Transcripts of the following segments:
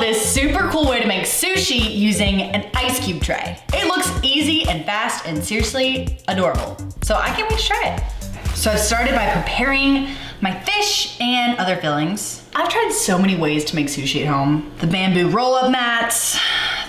this super cool way to make sushi using an ice cube tray. It looks easy and fast and seriously adorable. So I can't wait to try it. So I've started by preparing my fish and other fillings. I've tried so many ways to make sushi at home. The bamboo roll-up mats,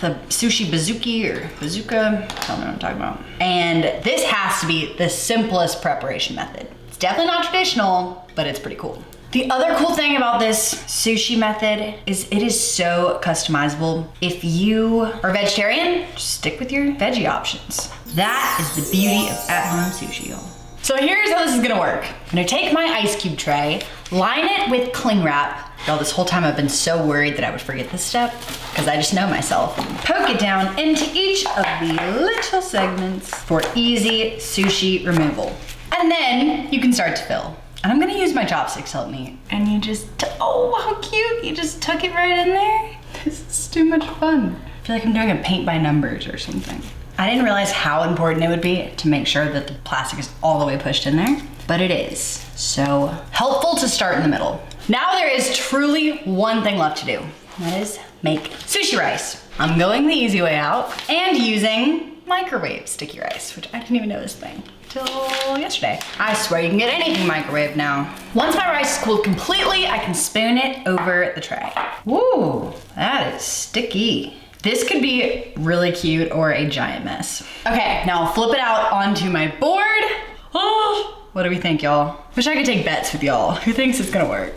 the sushi bazooka, I don't know what I'm talking about. And this has to be the simplest preparation method. It's definitely not traditional, but it's pretty cool. The other cool thing about this sushi method is it is so customizable. If you are vegetarian, just stick with your veggie options. That is the beauty of at-home sushi, y'all. So here's how this is gonna work. I'm gonna take my ice cube tray, line it with cling wrap. Y'all, this whole time I've been so worried that I would forget this step because I just know myself. Poke it down into each of the little segments for easy sushi removal. And then you can start to fill. And I'm gonna use my chopsticks to help me. And you just, oh, how cute. You just tuck it right in there. This is too much fun. I feel like I'm doing a paint by numbers or something. I didn't realize how important it would be to make sure that the plastic is all the way pushed in there, but it is. So helpful to start in the middle. Now there is truly one thing left to do. That is make sushi rice. I'm going the easy way out and using microwave sticky rice, which I didn't even know this thing till yesterday. I swear you can get anything microwaved now. Once my rice is cooled completely, I can spoon it over the tray. Woo, that is sticky. This could be really cute or a giant mess. Okay, now I'll flip it out onto my board. Oh, what do we think, y'all? Wish I could take bets with y'all. Who thinks it's gonna work?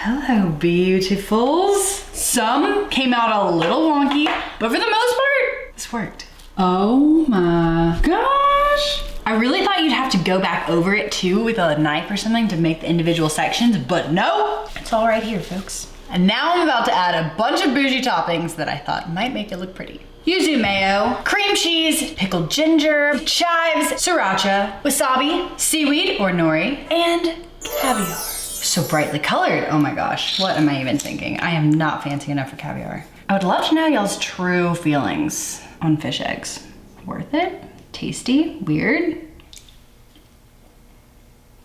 Hello, beautifuls. Some came out a little wonky, but for the most part, this worked. Oh my gosh. I really thought you'd have to go back over it too with a knife or something to make the individual sections, but no, it's all right here, folks. And now I'm about to add a bunch of bougie toppings that I thought might make it look pretty. Yuzu mayo, cream cheese, pickled ginger, chives, sriracha, wasabi, seaweed or nori, and caviar. So brightly colored, oh my gosh. What am I even thinking? I am not fancy enough for caviar. I would love to know y'all's true feelings on fish eggs. Worth it? Tasty? Weird?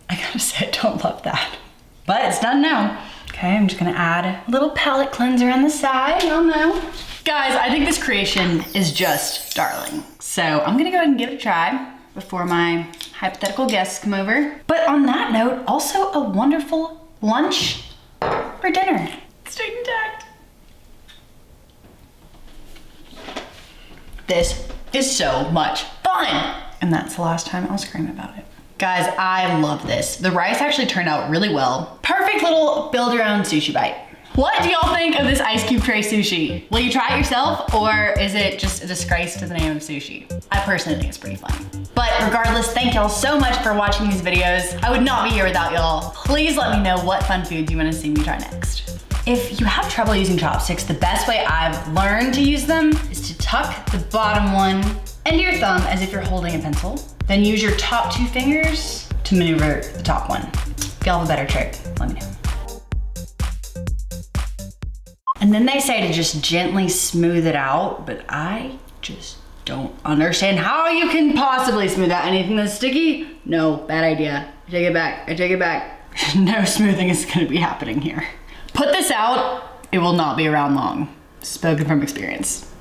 I gotta say, I don't love that. But it's done now. Okay, I'm just gonna add a little palette cleanser on the side, y'all know. Guys, I think this creation is just darling. So I'm gonna go ahead and give it a try before my hypothetical guests come over. But on that note, also a wonderful lunch or dinner. Stay intact. This is so much fun. And that's the last time I'll scream about it. Guys, I love this. The rice actually turned out really well. Perfect little build your own sushi bite. What do y'all think of this ice cube tray sushi? Will you try it yourself or is it just a disgrace to the name of sushi? I personally think it's pretty fun. But regardless, thank y'all so much for watching these videos. I would not be here without y'all. Please let me know what fun foods you wanna see me try next. If you have trouble using chopsticks, the best way I've learned to use them is to tuck the bottom one into your thumb as if you're holding a pencil. Then use your top 2 fingers to maneuver the top one. If y'all have a better trick, let me know. And then they say to just gently smooth it out, but I just don't understand how you can possibly smooth out anything that's sticky. No, bad idea. I take it back, I take it back. No smoothing is gonna be happening here. Put this out, it will not be around long. Spoken from experience.